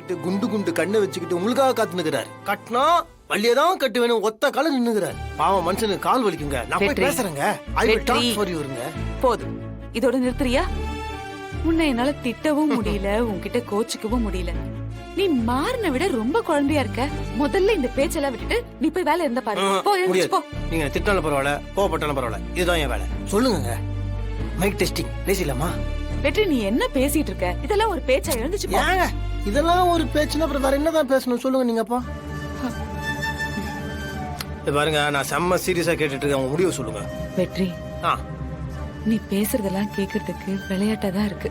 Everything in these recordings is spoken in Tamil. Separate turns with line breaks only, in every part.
வச்சுக்கிட்டு குண்டு குண்டு கண்ணை வச்சுக்கிட்டு உங்களுக்காக காத்து நிக்கிறாரு. கட்டினா வள்ளியதான் கட்டு வேணும் ஒத்த கால நின்னுகிறாரு. பாவம் மனுஷனுக்கு கால் வலிக்குங்க. நான் போய் பேசுறேங்க. ஐ வில் டாக் ஃபார் யூங்க.
போதும், இதோட நிறுத்துறியா? உன்னை என்னால திட்டவும் முடியல, உன்கிட்ட கோச்சிக்கவும் முடியல. நீ மாறின விட ரொம்ப குழந்தையா இருக்க. முதல்ல இந்த பேச்செல்லாம் விட்டுட்டு நீ போய் வேலை இருந்த பாரு. போ, எழுந்திருச்சு போ.
நீங்க திட்டாலும் பரவாயில்ல, கோவப்பட்டாலும் பரவாயில்ல, இதுதான் என் வேலை. சொல்லுங்க. மைக் டெஸ்டிங் பேசலாமா?
வெற்றி, நீ என்ன பேசிட்டு இருக்க? இதெல்லாம் ஒரு பேச்சா? எழுந்துச்சு போ.
ஏங்க இதெல்லாம் ஒரு பேச்சுன்னா அப்புறம் வேற என்னதான் பேசணும் சொல்லுங்க நீங்கப்பா. பாருங்க, நான் செம்ம சீரியஸா கேட்டுட்டு இருக்கேன். உங்க முடிவு சொல்லுங்க.
வெற்றி, நீ பேசுறதெல்லாம் கேக்குறதுக்கு விளையாட்டாதான் இருக்கு.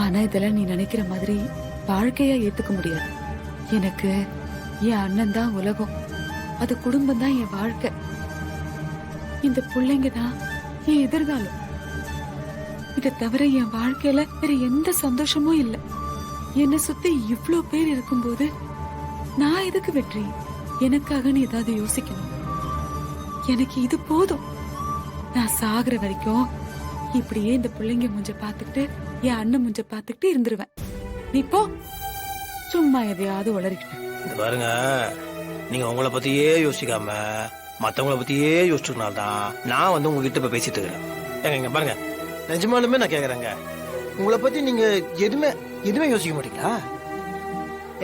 ஆனா இதெல்லாம் நீ நினைக்கிற மாதிரி வாழ்க்கையா ஏத்துக்க முடியாது. எனக்கு என் அண்ணன் தான் உலகம், அது குடும்பம் தான் என் வாழ்க்கை, இந்த பிள்ளைங்க தான் என் எதிர்காலம். இதை தவிர என் வாழ்க்கையில வேற எந்த சந்தோஷமும் இல்ல. என்னை சுத்தி இவ்ளோ பேர் இருக்கும்போது நான் எதுக்கு வெற்றி? எனக்காக நீ ஏதாவது யோசிக்கணும். எனக்கு இது போதும். நான் சாகுற வரைக்கும் இப்படியே இந்த பிள்ளைங்க முஞ்ச பாத்துக்கிட்டு என் அண்ணன் முஞ்ச பாத்துக்கிட்டு இருந்துருவேன். நீ போ, சும்மா எதையாவது உளறிக்கிட்டு.
பாருங்க, நீங்க உங்களை பத்தியே யோசிக்காம மத்தவங்கள பத்தியே யோசிச்சதுனால்தான் நான் உங்ககிட்ட இப்ப பேசிட்டு இருக்கிறேன். இங்க பாருங்க, நிஜமாலுமே நான் கேக்குறேங்க, உங்களை பத்தி நீங்க எதுவுமே யோசிக்க மாட்டீங்களா?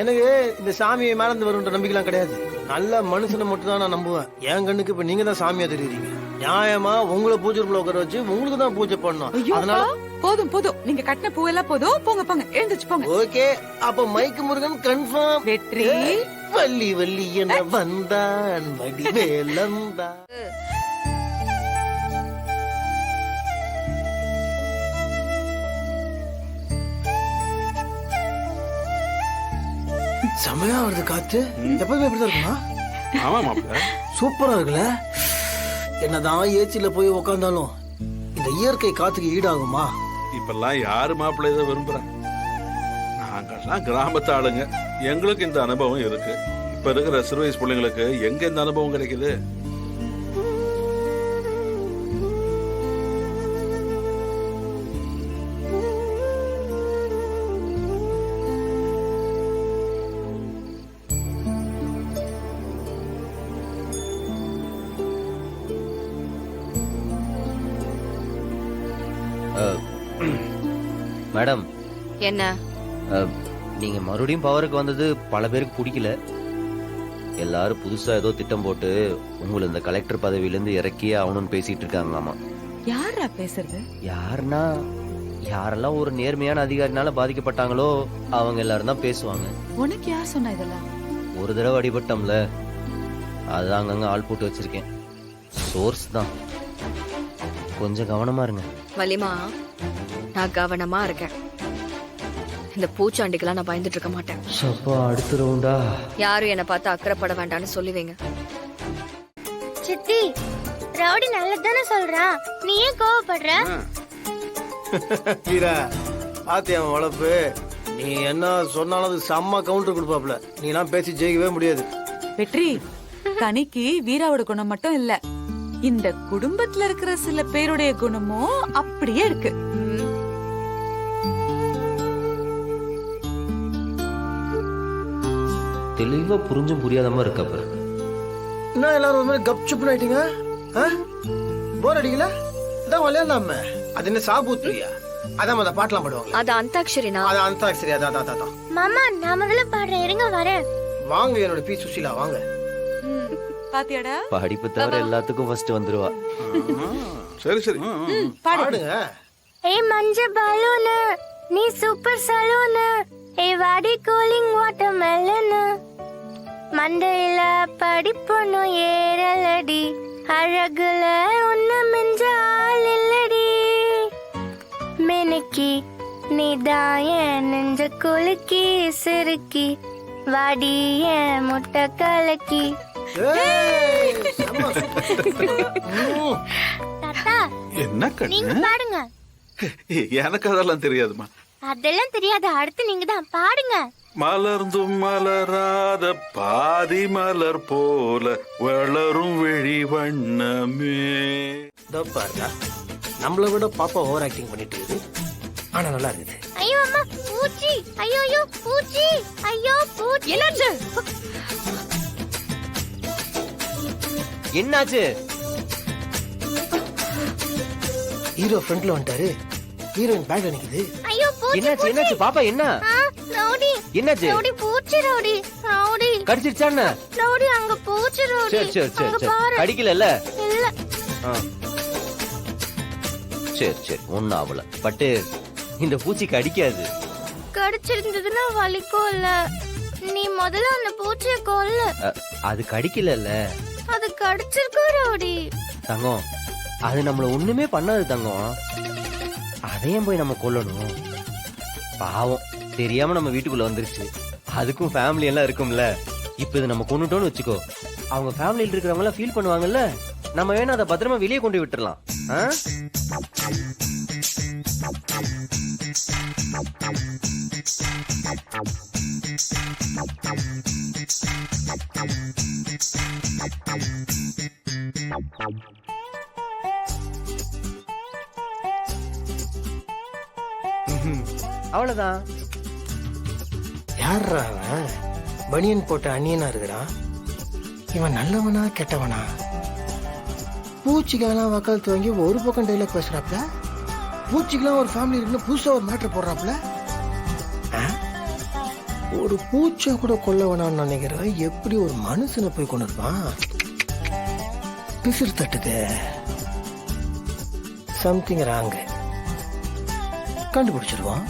எனக்கு இந்த சாமி மேல இருந்து வரும்ன்ற நம்பிக்கைலாம் கிடையாது. நல்ல மனுஷனை மட்டும் தான் நான் நம்புவேன். என் கண்ணுக்கு இப்ப நீங்க தான் சாமியா தெரியுறீங்க. நியாயமா உங்களை பூஜை உட்கார வச்சு உங்களுக்கு தான் பூஜை பண்ணணும். அதனால
போதும் போதும், நீங்க கட்டின பூவெல்லாம் போதும். போங்க போங்க, எழுந்துச்சு போங்க.
ஓகே, அப்ப மைக்கு முருகன் கன்ஃபார்ம்.
வெற்றி,
வள்ளி வள்ளி என வந்தான் வடிவேலந்தான். செமையா வருது காத்து. எப்பவுமே இப்படிதான் இருக்குமா?
ஆமா மாப்ள,
சூப்பரா இருக்குல்ல. என்னதான் ஏசில போய் உக்காந்தாலும் இந்த இயற்கை காத்துக்கு ஈடாகுமா?
இப்பெல்லாம் யாரு மாப்பிள்ளை இதை விரும்புறேன்? நாங்கெல்லாம் கிராமத்து ஆளுங்க, எங்களுக்கு இந்த அனுபவம் இருக்கு. இப்ப இருக்கிற சிறு வயசு பிள்ளைங்களுக்கு எங்க இந்த அனுபவம் கிடைக்குது?
மேடம்,
என்ன
நீங்க மறுபடியும் பவருக்கு வந்தது பல பேருக்கு பிடிக்கல. எல்லாரும் புதுசா ஏதோ திட்டம் போட்டு உங்களை இந்த கலெக்டர் பதவியிலிருந்து இறக்கியே ஆகணும்னு பேசிட்டு இருக்காங்களாமா.
யாரா பேசுறது?
யாருன்னா, யாரெல்லாம் ஒரு நேர்மையான அதிகாரினால பாதிக்கப்பட்டாங்களோ அவங்க எல்லாரும் தான் பேசுவாங்க.
உனக்கு யார் சொன்னா இதெல்லாம்?
ஒரு தடவை அடிபட்டோம்ல, அதுதான் அங்கங்க ஆள் போட்டு வச்சிருக்கேன். சோர்ஸ் தான், கொஞ்சம் கவனமா இருங்க.
வலிமா, நான் கவனமா இருக்கேன். இந்த பூச்சாண்டிக்கெல்லாம் நான் பயந்துட்டு இருக்க மாட்டேன்.
சப்பா, அடுத்த ரவுண்டா?
யாரும் என்ன பார்த்து அக்கறைப்பட வேண்டாம்னு சொல்லுவீங்க.
சித்தி, ரவுடி நல்லதானே சொல்றான், நீ ஏன் கோவப்படுற?
வீரா, பாத்தியா அவன் வளர்ப்பு? நீ என்ன சொன்னாலும் அது செம்ம கவுண்டர் கொடுப்பாப்ல. நீ எல்லாம் பேசி ஜெயிக்கவே முடியாது.
வெற்றி, கனிக்கு வீராவோட குணம் மட்டும் இல்ல, இந்த குடும்பத்துல இருக்கிற சில பேருடைய குணமும் அப்படியே இருக்கு.
தெளிவா புரிஞ்சும் புரியாத மாதிரி இருக்க பாரு.
என்ன எல்லாரும் ஒரு மாதிரி கப் சுப்புன்னு ஆயிட்டீங்க? போர் அடிக்கல? இதான் விளையாடலாம. அது என்ன சாபூத்ரியா? அதான் அந்த பாட்டெல்லாம் பாடுவாங்க.
அது அந்தாக்ஷரினா?
அது அந்தாக்ஷரி. அதான்.
மாமா, நான் முதல்ல பாடுறேன், இருங்க வரேன்.
வாங்க என்னோட பி சுஷீலா, வாங்க.
பாத்தியாடா,
படிப்பு தவிர எல்லாத்துக்கும் ஃபர்ஸ்ட் வந்துருவா.
சரி சரி,
பாடுங்க.
ஏய் மஞ்ச பலூனு, நீ சூப்பர் சலூனு, ஏய் வாடி கூலிங் வாட்டர் மெலனு, மண்டையில படிப்பொண்ணு ஏறலடி, அழகுல உன்ன மிஞ்ச ஆள் இல்லடி, மினுக்கி நீதான் என் நெஞ்ச குலுக்கி சிறுக்கி, வாடி என் முட்டை கலக்கி. தாத்தா,
என்ன
நீங்க
கண்ணு?
பாடுங்க.
எனக்கு அதெல்லாம் தெரியாதுமா.
அதெல்லாம் தெரியாது, அடுத்து நீங்க தான் பாடுங்க.
மலர்ந்தும் மலராத பாதி மலர் போல வளரும் விழி வண்ணமே.
பாருங்க, நம்மள விட பாப்பா ஓவர் ஆக்டிங் பண்ணிட்டு இருக்கு, ஆனா நல்லா இருக்குது.
ஐயோ அம்மா பூச்சி ஐயோ ஐயோ பூச்சி ஐயோ பூச்சி
என்னாச்சு?
என்னாச்சு?
ஹீரோ ஃப்ரண்ட்ல வந்துட்டாரு, ஹீரோயின் பேக்ல நிக்குது.
ஐயோ பூச்சி
என்னாச்சு? என்னாச்சு பாப்பா? என்ன
ரவுடி
என்னாச்சு?
ரவுடி பூச்சி ரவுடி ரவுடி
கடிச்சிருச்சா என்ன?
ரவுடி அங்க பூச்சி ரவுடி
சரி சரி சரி
அங்க
சரி
பாரு
கடிக்கல
இல்ல
சரி சரி ஒன்னும் ஆகல. பட்டு இந்த பூச்சி கடிக்காது.
கடிச்சிருந்ததுன்னா வலிக்கும் இல்ல. நீ முதல்ல அந்த பூச்சியை கொல்லு.
அது கடிக்கல.
அது கடிச்சிருக்கோ ரவுடி.
தங்கம் அது நம்மள ஒண்ணுமே பண்ணாது தங்கம். அதையும் போய் நம்ம கொல்லணும்? பாவம் தெரியாம நம்ம வீட்டுக்குள்ள வந்துருச்சு. அதுக்கும் ஃபேமிலி எல்லாம் இருக்கும்ல. இப்ப இது நம்ம கொண்டுட்டோம்னு வச்சுக்கோ, அவங்க ஃபேமிலியில் இருக்கிறவங்க எல்லாம் ஃபீல் பண்ணுவாங்கல்ல. நம்ம வேணா அதை பத்திரமா வெளியே கொண்டு விட்டுறலாம். அவ்வளவுதான்.
யார்ரா அவன்? பனியன் போட்ட அந்நியனா இருக்கிறான். இவன் நல்லவனா கெட்டவனா? பூச்சிக்கெல்லாம் வக்காலத்து வாங்கி ஒரு பக்கம் டைலாக் பேசுறாப்ல. பூச்சிக்கெல்லாம் ஒரு ஃபேமிலி இருக்குன்னு புதுசா ஒரு மேட்டர் போடுறாப்ல. ஒரு பூச்சை கூட கொல்ல வேணாம்னு நினைக்கிறேன். எப்படி ஒரு மனுஷனை போய் கொண்டு இருப்பான்? பிசிறு தட்டுக்கு சம்திங் ராங். கண்டுபிடிச்சிருவான்.